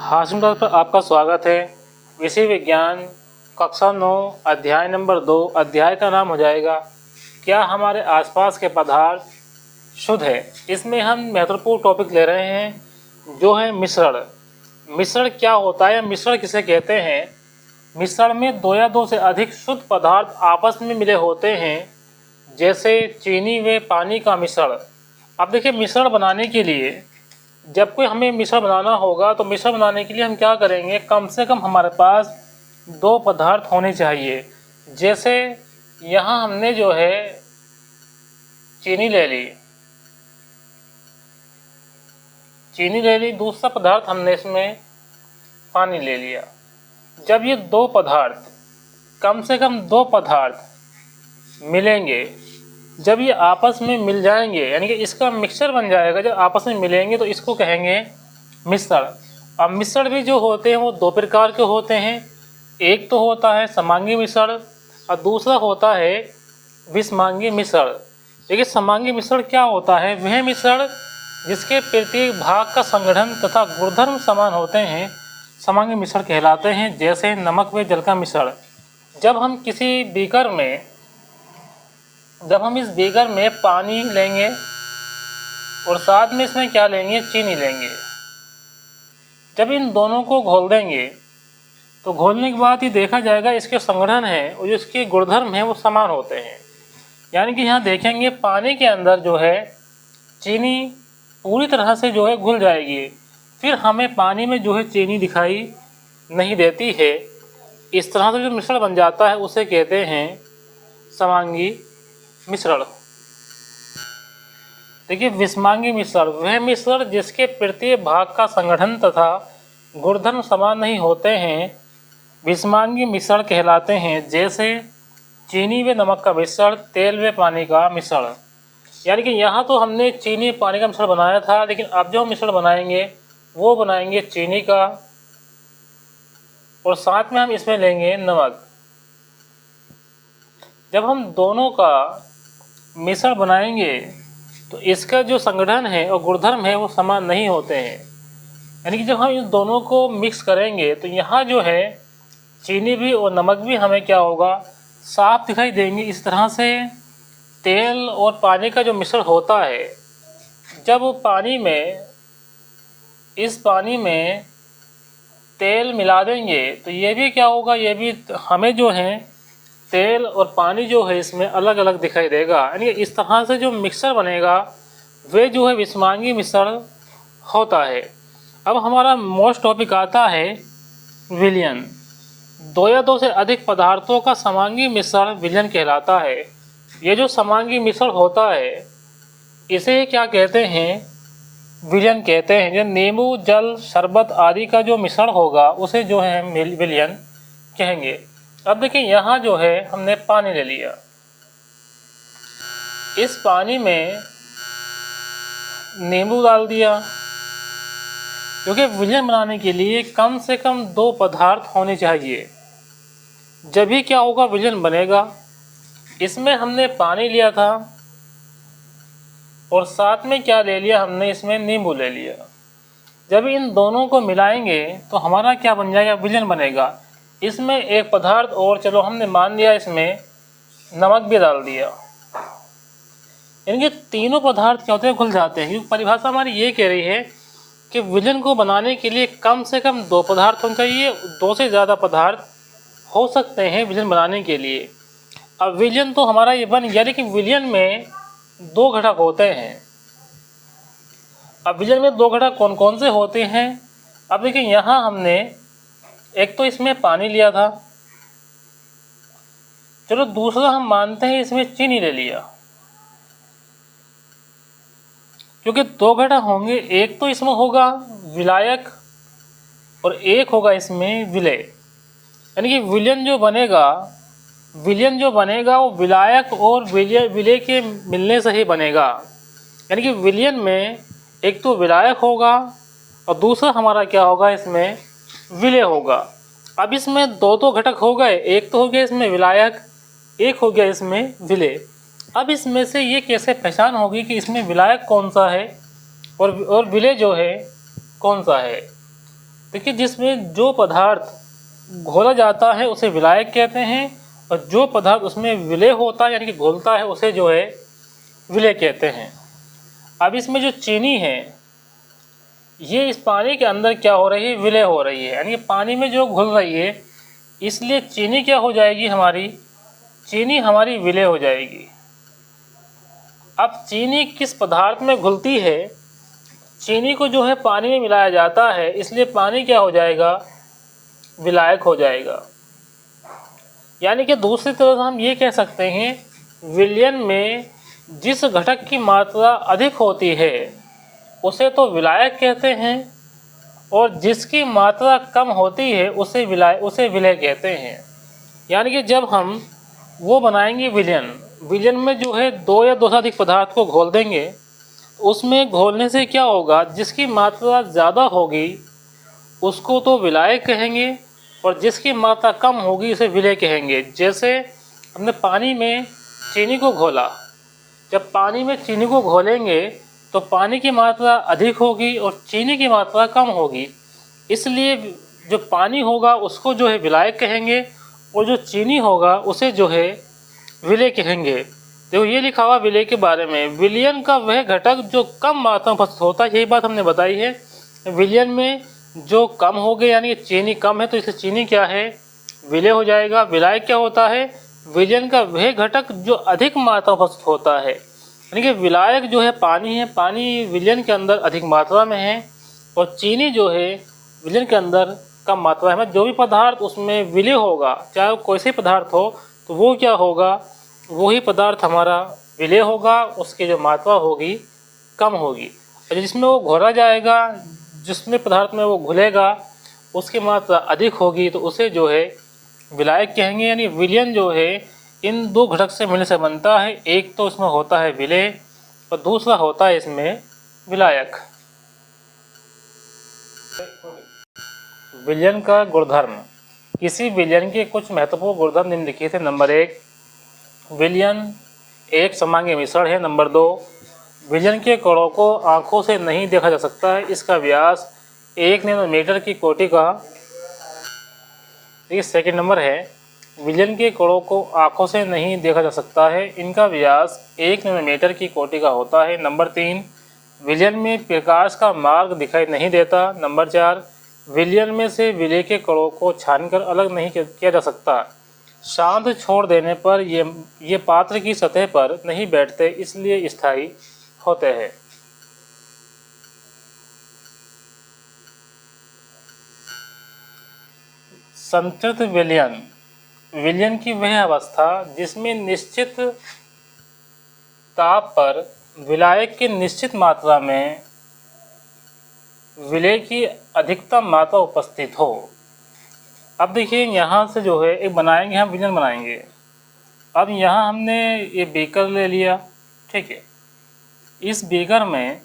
Hashim class पर आपका स्वागत है। विषय विज्ञान कक्षा 9 अध्याय नंबर 2। अध्याय का नाम हो जाएगा क्या हमारे आसपास के पदार्थ शुद्ध है। इसमें हम महत्वपूर्ण टॉपिक ले रहे हैं जो है मिश्रण। मिश्रण क्या होता है, मिश्रण किसे कहते हैं। मिश्रण में दो या दो से अधिक शुद्ध पदार्थ आपस में मिले होते हैं, जैसे चीनी व पानी का मिश्रण। अब देखिए, मिश्रण बनाने के लिए जब कोई हमें मिश्रण बनाना होगा तो मिश्रण बनाने के लिए हम क्या करेंगे, कम से कम हमारे पास दो पदार्थ होने चाहिए। जैसे यहाँ हमने जो है चीनी ले ली, दूसरा पदार्थ हमने इसमें पानी ले लिया। जब ये दो पदार्थ, कम से कम दो पदार्थ मिलेंगे, जब ये आपस में मिल जाएंगे यानी कि इसका मिक्सचर बन जाएगा, जब आपस में मिलेंगे तो इसको कहेंगे मिश्रण। अब मिश्रण भी जो होते हैं वो दो प्रकार के होते हैं। एक तो होता है समांगी मिश्रण और दूसरा होता है विषमांगी मिश्रण। देखिए, समांगी मिश्रण क्या होता है, वह मिश्रण जिसके प्रत्येक भाग का संगठन तथा गुणधर्म समान होते हैं समांगी मिश्रण कहलाते हैं। जैसे नमक व जल का मिश्रण। जब हम इस बीकर में पानी लेंगे और साथ में इसमें क्या लेंगे, चीनी लेंगे। जब इन दोनों को घोल देंगे तो घोलने के बाद ये देखा जाएगा इसके संगठन है और जो इसके गुणधर्म हैं वो समान होते हैं। यानी कि यहाँ देखेंगे पानी के अंदर जो है चीनी पूरी तरह से जो है घुल जाएगी, फिर हमें पानी में जो है चीनी दिखाई नहीं देती है। इस तरह से जो मिश्रण बन जाता है उसे कहते हैं समांगी मिश्रण। देखिए, विषमांगी मिश्रण वह मिश्रण जिसके प्रत्येक भाग का संगठन तथा गुणधर्म समान नहीं होते हैं विषमांगी मिश्रण कहलाते हैं। जैसे चीनी व नमक का मिश्रण, तेल व पानी का मिश्रण। यानी कि यहाँ तो हमने चीनी पानी का मिश्रण बनाया था, लेकिन अब जो हम मिश्रण बनाएंगे वो बनाएंगे चीनी का और साथ में हम इसमें लेंगे नमक। जब हम दोनों का मिश्रण बनाएंगे तो इसका जो संगठन है और गुणधर्म है वो समान नहीं होते हैं। यानी कि जब हम इन दोनों को मिक्स करेंगे तो यहाँ जो है चीनी भी और नमक भी हमें क्या होगा, साफ दिखाई देंगे। इस तरह से तेल और पानी का जो मिश्रण होता है, जब इस पानी में तेल मिला देंगे तो ये भी क्या होगा, ये भी हमें जो है तेल और पानी जो है इसमें अलग अलग दिखाई देगा। यानी इस तरह से जो मिक्सचर बनेगा वे जो है विषमांगी मिश्रण होता है। अब हमारा मोस्ट टॉपिक आता है विलयन। दो या दो से अधिक पदार्थों का समांगी मिश्रण विलयन कहलाता है। ये जो समांगी मिश्रण होता है इसे क्या कहते हैं, विलयन कहते हैं। जो नींबू, जल, शरबत आदि का जो मिश्रण होगा उसे जो है विलयन कहेंगे। अब देखिए, यहाँ जो है हमने पानी ले लिया, इस पानी में नींबू डाल दिया, क्योंकि विलयन बनाने के लिए कम से कम दो पदार्थ होने चाहिए, जब भी क्या होगा विलयन बनेगा। इसमें हमने पानी लिया था और साथ में क्या ले लिया हमने, इसमें नींबू ले लिया। जब इन दोनों को मिलाएंगे तो हमारा क्या बन जाएगा, विलयन बनेगा। इसमें एक पदार्थ और, चलो हमने मान लिया इसमें नमक भी डाल दिया। यानी कि तीनों पदार्थ क्या होते हैं, घुल जाते हैं। क्योंकि परिभाषा हमारी ये कह रही है कि विलयन को बनाने के लिए कम से कम दो पदार्थ होने चाहिए, दो से ज़्यादा पदार्थ हो सकते हैं विलयन बनाने के लिए। अब विलयन तो हमारा ये बन गया, लेकिन विलयन में दो घटक होते हैं। अब विलयन में दो घटक कौन कौन से होते हैं। अब देखिए, यहाँ हमने एक तो इसमें पानी लिया था, चलो दूसरा हम मानते हैं इसमें चीनी ले लिया। क्योंकि दो घटक होंगे, एक तो इसमें होगा विलायक और एक होगा इसमें विलेय। यानी कि विलयन जो बनेगा वो विलायक और विलेय के मिलने से ही बनेगा। यानी कि विलयन में एक तो विलायक होगा और दूसरा हमारा क्या होगा, इसमें विलेय होगा। अब इसमें दो घटक हो गए, एक तो हो गया इसमें विलायक, एक हो गया इसमें विलेय। अब इसमें से ये कैसे पहचान होगी कि इसमें विलायक कौन सा है और विलेय जो है कौन सा है। देखिए, जिसमें जो पदार्थ घोला जाता है उसे विलायक कहते हैं, और जो पदार्थ उसमें विलय होता है यानी कि घोलता है उसे जो है विलय कहते हैं। अब इसमें जो चीनी है ये इस पानी के अंदर क्या हो रही है, विलय हो रही है, यानी कि पानी में जो घुल रही है, इसलिए चीनी क्या हो जाएगी हमारी, चीनी हमारी विलय हो जाएगी। अब चीनी किस पदार्थ में घुलती है, चीनी को जो है पानी में मिलाया जाता है, इसलिए पानी क्या हो जाएगा, विलायक हो जाएगा। यानी कि दूसरी तरह हम ये कह सकते हैं विलयन में जिस घटक की मात्रा अधिक होती है उसे तो विलायक कहते हैं, और जिसकी मात्रा कम होती है उसे विलय कहते हैं। यानी कि जब हम वो बनाएंगे विलयन में जो है दो या दो से अधिक पदार्थ को घोल देंगे, उसमें घोलने से क्या होगा, जिसकी मात्रा ज़्यादा होगी उसको तो विलायक कहेंगे, और जिसकी मात्रा कम होगी उसे विलय कहेंगे। जैसे हमने पानी में चीनी को घोला, जब पानी में चीनी को घोलेंगे तो पानी की मात्रा अधिक होगी और चीनी की मात्रा कम होगी, इसलिए जो पानी होगा उसको जो है विलायक कहेंगे, और जो चीनी होगा उसे जो है विलय कहेंगे। देखो ये लिखा हुआ विलय के बारे में, विलयन का वह घटक जो कम मात्रा में उपस्थित होता है, यही बात हमने बताई है। विलयन में जो कम हो गए यानी चीनी कम है तो इससे चीनी क्या है, विलय हो जाएगा। विलायक क्या होता है, विलयन का वह घटक जो अधिक मात्रा में उपस्थित होता है, यानी कि विलायक जो है पानी है, पानी विलयन के अंदर अधिक मात्रा में है, और चीनी जो है विलयन के अंदर कम मात्रा में। जो भी पदार्थ उसमें विलय होगा, चाहे वो कोई से पदार्थ हो, तो वो क्या होगा, वही पदार्थ हमारा विलय होगा, उसकी जो मात्रा होगी कम होगी। और जिसमें वो घोला जाएगा, जिसमें पदार्थ में वो घुलेगा, उसकी मात्रा अधिक होगी, तो उसे जो है विलायक कहेंगे। यानी विलयन जो है इन दो घटक से मिलने से बनता है, एक तो इसमें होता है विलय और दूसरा होता है इसमें विलायक। विलयन का गुणधर्म। किसी विलयन के कुछ महत्वपूर्ण गुणधर्म निम्नलिखित है। नंबर 1, विलयन एक समांगी मिश्रण है। नंबर 2, विलयन के कणों को आंखों से नहीं देखा जा सकता है, इसका व्यास 1 नैनोमीटर की कोटि का। ये सेकंड नंबर है, विलयन के कणों को आंखों से नहीं देखा जा सकता है, इनका व्यास 1 नैनोमीटर की कोटि का होता है। नंबर 3, विलयन में प्रकाश का मार्ग दिखाई नहीं देता। नंबर 4, विलयन में से विलय के कणों को छानकर अलग नहीं किया जा सकता। शांत छोड़ देने पर ये पात्र की सतह पर नहीं बैठते, इसलिए स्थायी होते हैं। संतृप्त विलयन। विलयन की वह अवस्था जिसमें निश्चित ताप पर विलायक की निश्चित मात्रा में विलय की अधिकतम मात्रा उपस्थित हो। अब देखिए यहाँ से जो है एक बनाएंगे, हम विलयन बनाएंगे। अब यहाँ हमने ये बीकर ले लिया, ठीक है। इस बीकर में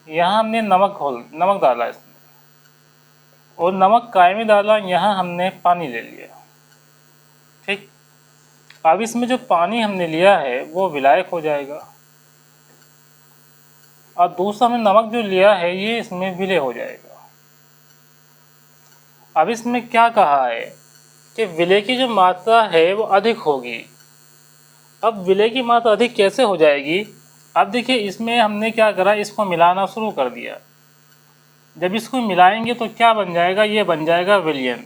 यहाँ हमने नमक डाला इसमें, और नमक कायमी डाला। यहाँ हमने पानी ले लिया, ठीक। अब इसमें जो पानी हमने लिया है वो विलायक हो जाएगा, और दूसरा हमने नमक जो लिया है ये इसमें विलय हो जाएगा। अब इसमें क्या कहा है कि विलय की जो मात्रा है वो अधिक होगी। अब विलय की मात्रा अधिक कैसे हो जाएगी? अब देखिए इसमें हमने क्या करा, इसको मिलाना शुरू कर दिया। जब इसको मिलाएंगे तो क्या बन जाएगा, ये बन जाएगा विलयन।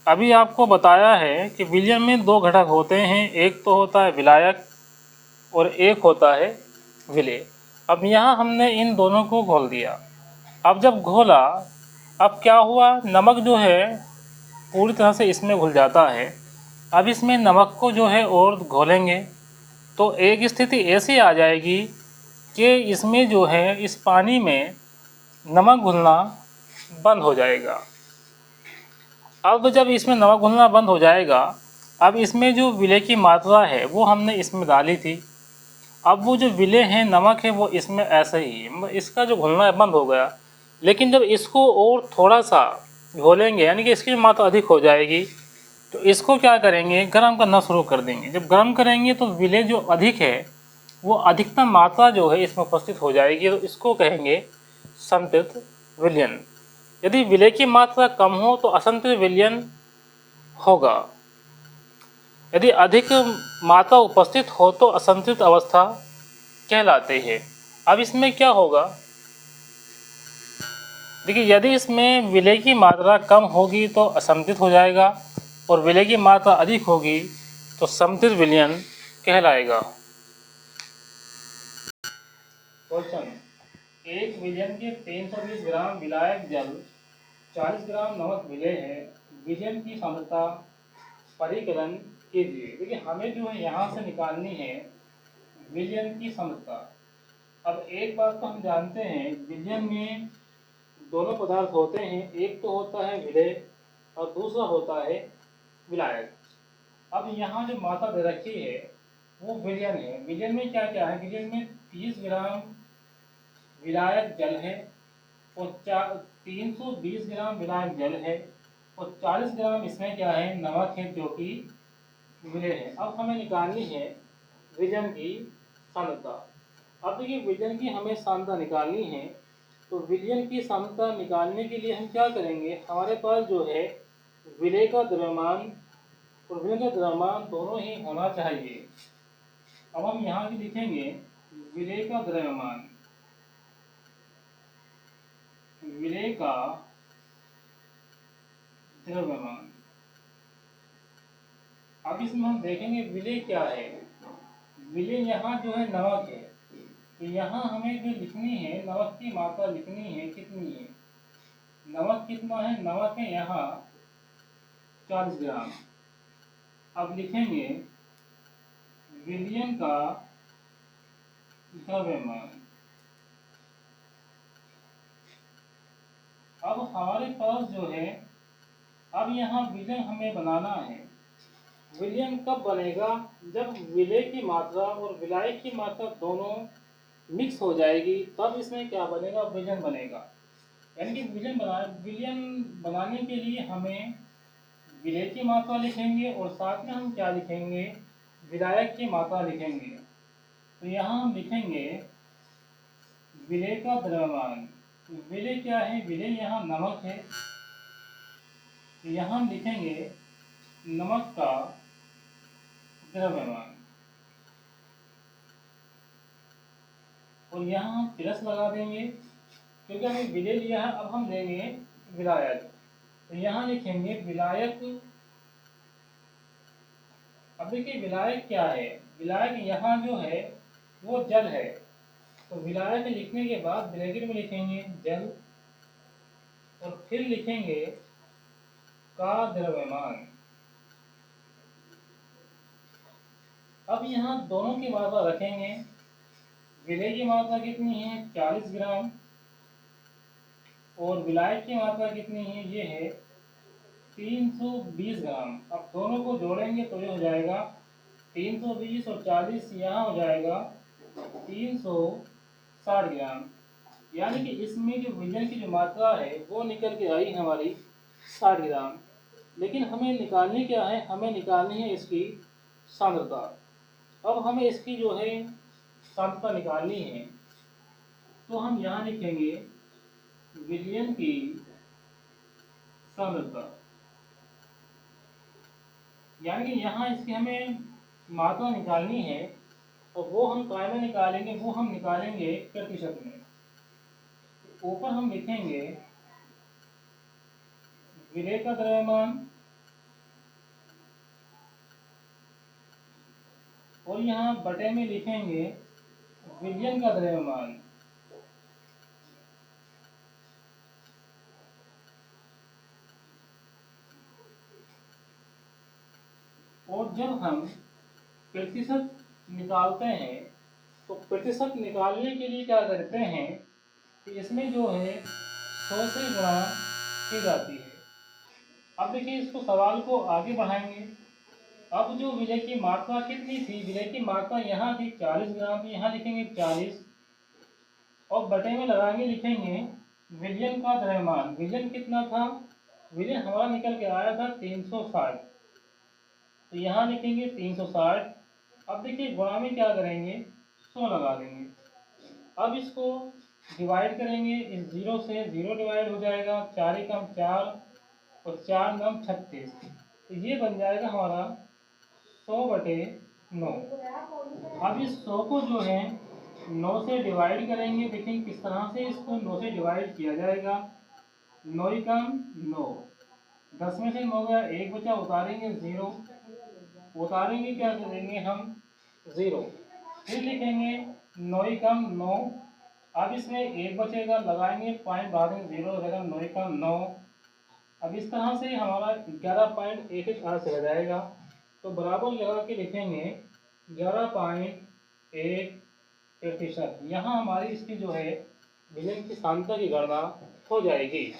अभी आपको बताया है कि विलयन में दो घटक होते हैं, एक तो होता है विलायक और एक होता है विलय। अब यहाँ हमने इन दोनों को घोल दिया। अब जब घोला, अब क्या हुआ, नमक जो है पूरी तरह से इसमें घुल जाता है। अब इसमें नमक को जो है और घोलेंगे तो एक स्थिति ऐसी आ जाएगी कि इसमें जो है इस पानी में नमक घुलना बंद हो जाएगा। अब जब इसमें नमक घुलना बंद हो जाएगा, अब इसमें जो विलय की मात्रा है वो हमने इसमें डाली थी। अब वो जो विलय है, नमक है, वो इसमें ऐसे ही इसका जो घुलना बंद हो गया। लेकिन जब इसको और थोड़ा सा घोलेंगे, यानी कि इसकी मात्रा अधिक हो जाएगी, तो इसको क्या करेंगे, गर्म करना शुरू कर देंगे। जब गर्म करेंगे तो विलय जो अधिक है वो अधिकतम मात्रा जो है इसमें उपस्थित हो जाएगी, तो इसको कहेंगे संतृप्त विलयन। यदि विलय की मात्रा कम हो तो असंतृप्त विलयन होगा। यदि अधिक मात्रा उपस्थित हो तो असंतृप्त अवस्था कहलाते हैं। अब इसमें क्या होगा, देखिए यदि इसमें विलय की मात्रा कम होगी तो असंतृप्त हो जाएगा और विलय की मात्रा अधिक होगी तो समतृप्त विलयन कहलाएगा। क्वेश्चन, एक विलयन के 320 ग्राम विलायक जल 40 ग्राम नमक विलय है, विलयन की सांद्रता परिकलन कीजिए। देखिए हमें जो है यहाँ से निकालनी है विलयन की सांद्रता। अब एक बात तो हम जानते हैं, विलयन में दोनों पदार्थ होते हैं, एक तो होता है विलय और दूसरा होता है विलायक। अब यहाँ जो मात्रा दे रखी है वो विलयन है। विलयन में क्या क्या है, विलयन में 30 ग्राम विलायक जल है और 320 ग्राम विलायक जल है और 40 ग्राम इसमें क्या है, नमक है जो कि विलय है। अब हमें निकालनी है विलयन की सांद्रता। अब देखिए विलयन की हमें सांद्रता निकालनी है, तो विलयन की सांद्रता निकालने के लिए हम क्या करेंगे, हमारे पास जो है विलय का द्रव्यमान और विलयन का द्रव्यमान दोनों ही होना चाहिए। अब हम यहाँ भी लिखेंगे विलय का द्रव्यमान, विलय का द्रव्यमान। अब इसमें हम देखेंगे विलय क्या है, विलय यहाँ जो है नमक है, तो यहाँ हमें जो लिखनी है नमक की मात्रा लिखनी है, कितनी है, नमक कितना है, नमक है यहाँ 40 ग्राम। अब लिखेंगे विलयन का द्रव्यमान। अब हमारे पास जो है, अब यहाँ विलयन हमें बनाना है। विलयन कब बनेगा, जब विलय की मात्रा और विलायक की मात्रा दोनों मिक्स हो जाएगी, तब इसमें क्या बनेगा, विलयन बनेगा। यानी कि विलयन बनाने के लिए हमें विलय की मात्रा लिखेंगे और साथ में हम क्या लिखेंगे, विलायक की मात्रा लिखेंगे। तो यहाँ हम लिखेंगे विलय का द्रव्यमान। विलय क्या है, विलय यहाँ नमक है, तो यहाँ हम लिखेंगे नमक का द्रव्यमान और यहाँ हम प्लस लगा देंगे क्योंकि हमें विलय लिया है। अब हम लेंगे विलायक, तो यहाँ लिखेंगे विलायक। अब देखिए विलायक क्या है, विलायक यहाँ जो है वो जल है, तो विलायक लिखने के बाद ब्रैकेट में लिखेंगे जल और फिर लिखेंगे का द्रव्यमान। अब यहाँ दोनों की मात्रा रखेंगे, विलय की मात्रा कितनी है 40 ग्राम और विलायक की मात्रा कितनी है, ये है 320 ग्राम। अब दोनों को जोड़ेंगे तो ये हो जाएगा 320 और 40, यहाँ हो जाएगा 360 ग्राम। यानी कि इसमें जो विलयन की जो मात्रा है वो निकल के आई हमारी 60 ग्राम। लेकिन हमें निकालनी क्या है, हमें निकालनी है इसकी सांद्रता। अब हमें इसकी जो है सांद्रता निकालनी है, तो हम यहाँ लिखेंगे विलयन की सांद्रता। यानी कि यहाँ इसकी हमें मात्रा निकालनी है और वो हम काय में निकालेंगे, वो हम निकालेंगे प्रतिशत में। ऊपर हम लिखेंगे विलय का द्रव्यमान और यहाँ बटे में लिखेंगे विलयन का द्रव्यमान। और जब हम प्रतिशत निकालते हैं तो प्रतिशत निकालने के लिए क्या करते हैं कि इसमें जो है 100 से गुणा की जाती है। अब देखिए इसको सवाल को आगे बढ़ाएंगे। अब जो विलय की मात्रा कितनी थी, विलय की मात्रा यहाँ थी 40 ग्राम, यहाँ लिखेंगे 40 और बटे में लगाएंगे, लिखेंगे विलयन का द्रव्यमान। विलयन कितना था, विलयन हमारा निकल के आया था 360, तो यहाँ लिखेंगे 360। अब देखिए गुणा में क्या करेंगे, 100 लगा देंगे। अब इसको डिवाइड करेंगे, इस 0 से 0 डिवाइड हो जाएगा, 4 एकम 4 और 4 नम 36, तो ये बन जाएगा हमारा 100/9। अब इस 100 को जो है 9 से डिवाइड करेंगे। देखिए किस तरह से इसको 9 से डिवाइड किया जाएगा। 9 एकम 9, 10 में से 9 गया, 1 बचा, उतारेंगे 0, उतारेंगे क्या करेंगे हम 0, फिर लिखेंगे 9 एकम 9। अब इसमें 1 बचेगा, लगाएंगे पॉइंट, बाद में 0 हो जाएगा, 9 एकम 9। अब इस तरह से हमारा 11.11 से हो जाएगा, तो बराबर लगा के लिखेंगे 11.1%। यहाँ हमारी इसकी जो है विलयन की सांद्रता की गणना हो जाएगी।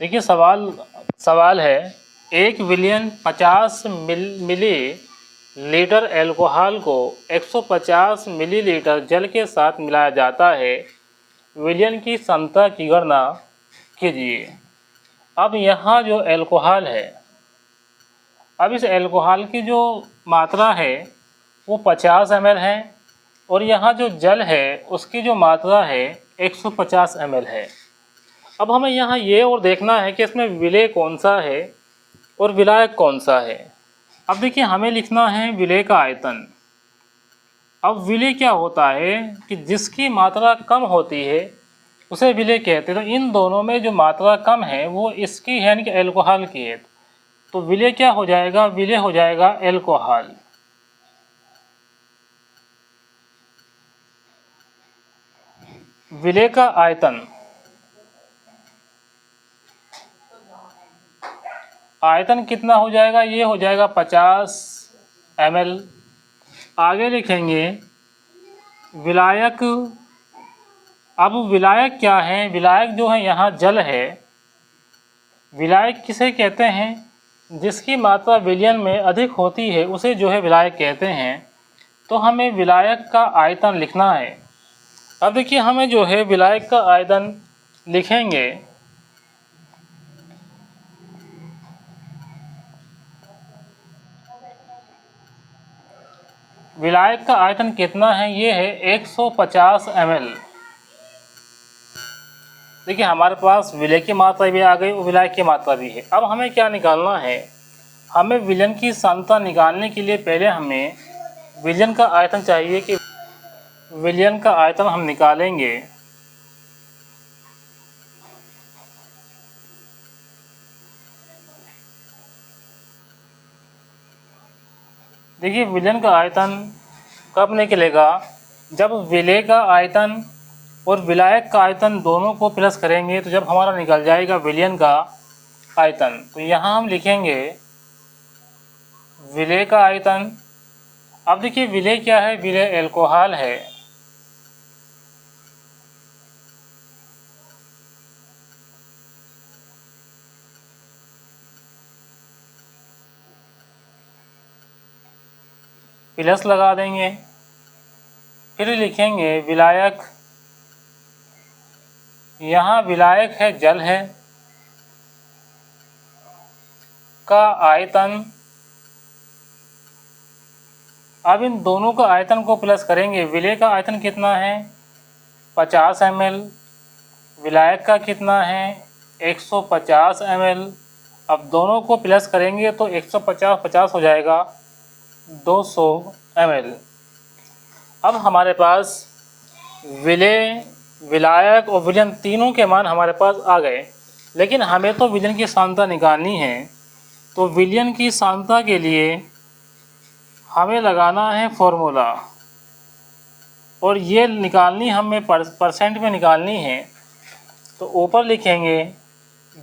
देखिए सवाल है, एक विलयन 50 मिली लीटर एल्कोहल को 150 मिलीलीटर जल के साथ मिलाया जाता है, विलयन की सांद्रता की गणना कीजिए। अब यहाँ जो एल्कोहल है, अब इस एल्कोहल की जो मात्रा है वो 50 ml है, और यहाँ जो जल है उसकी जो मात्रा है 150 ml है। अब हमें यहाँ ये और देखना है कि इसमें विलेय कौन सा है और विलायक कौन सा है। अब देखिए हमें लिखना है विलेय का आयतन। अब विलेय क्या होता है कि जिसकी मात्रा कम होती है उसे विलेय कहते हैं। तो इन दोनों में जो मात्रा कम है वो इसकी है, यानी कि एल्कोहल की है, तो विलेय क्या हो जाएगा, विलेय हो जाएगा एल्कोहल। विलेय का आयतन, आयतन कितना हो जाएगा, ये हो जाएगा 50 ml। आगे लिखेंगे विलायक। अब विलायक क्या है, विलायक जो है यहाँ जल है। विलायक किसे कहते हैं, जिसकी मात्रा विलयन में अधिक होती है उसे जो है विलायक कहते हैं। तो हमें विलायक का आयतन लिखना है। अब देखिए हमें जो है विलायक का आयतन लिखेंगे, विलायक का आयतन कितना है, ये है 150 ml। देखिए हमारे पास विलेय की मात्रा भी आ गई और विलायक की मात्रा भी है। अब हमें क्या निकालना है, हमें विलयन की सांद्रता निकालने के लिए पहले हमें विलयन का आयतन चाहिए कि विलयन का आयतन हम निकालेंगे। देखिए विलयन का आयतन कब निकलेगा, जब विलेय का आयतन और विलायक का आयतन दोनों को प्लस करेंगे, तो जब हमारा निकल जाएगा विलयन का आयतन। तो यहाँ हम लिखेंगे विलेय का आयतन। अब देखिए विलेय क्या है, विलेय एल्कोहल है। प्लस लगा देंगे, फिर लिखेंगे विलायक। यहाँ विलायक है जल है का आयतन। अब इन दोनों का आयतन को प्लस करेंगे। विलेय का आयतन कितना है 50 ml, विलायक का कितना है 150 ml। अब दोनों को प्लस करेंगे तो 150 50 हो जाएगा 200 ml। अब हमारे पास विलेय, विलायक और विलयन तीनों के मान हमारे पास आ गए, लेकिन हमें तो विलयन की सांद्रता निकालनी है। तो विलयन की सांद्रता के लिए हमें लगाना है फॉर्मूला, और ये निकालनी हमें परसेंट में निकालनी है। तो ऊपर लिखेंगे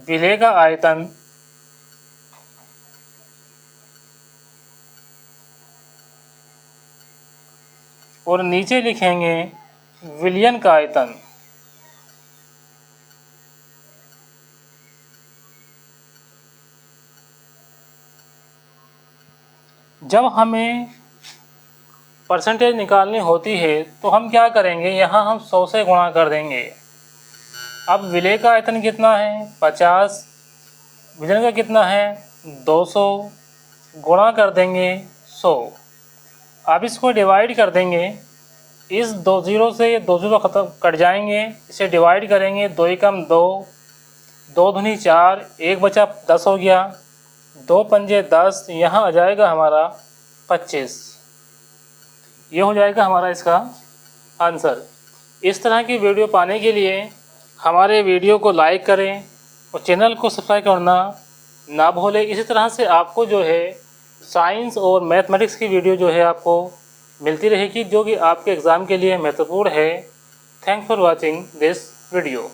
विलेय का आयतन और नीचे लिखेंगे विलयन का आयतन। जब हमें परसेंटेज निकालनी होती है तो हम क्या करेंगे, यहाँ हम 100 से गुणा कर देंगे। अब विलेय का आयतन कितना है 50, विलयन का कितना है 200, गुणा कर देंगे 100। अब इसको डिवाइड कर देंगे। इस 2 ज़ीरो से ये 2 ज़ीरो ख़त्म कट जाएंगे, इसे डिवाइड करेंगे। 2 एकम 2, 2 दूनी 4, 1 बचा 10 हो गया, 2 पंजे 10, यहाँ आ जाएगा हमारा 25। ये हो जाएगा हमारा इसका आंसर। इस तरह की वीडियो पाने के लिए हमारे वीडियो को लाइक करें और चैनल को सब्सक्राइब करना ना भूलें। इसी तरह से आपको जो है साइंस और मैथमेटिक्स की वीडियो जो है आपको मिलती रहेगी, जो कि आपके एग्ज़ाम के लिए महत्वपूर्ण है। Thanks for watching this video.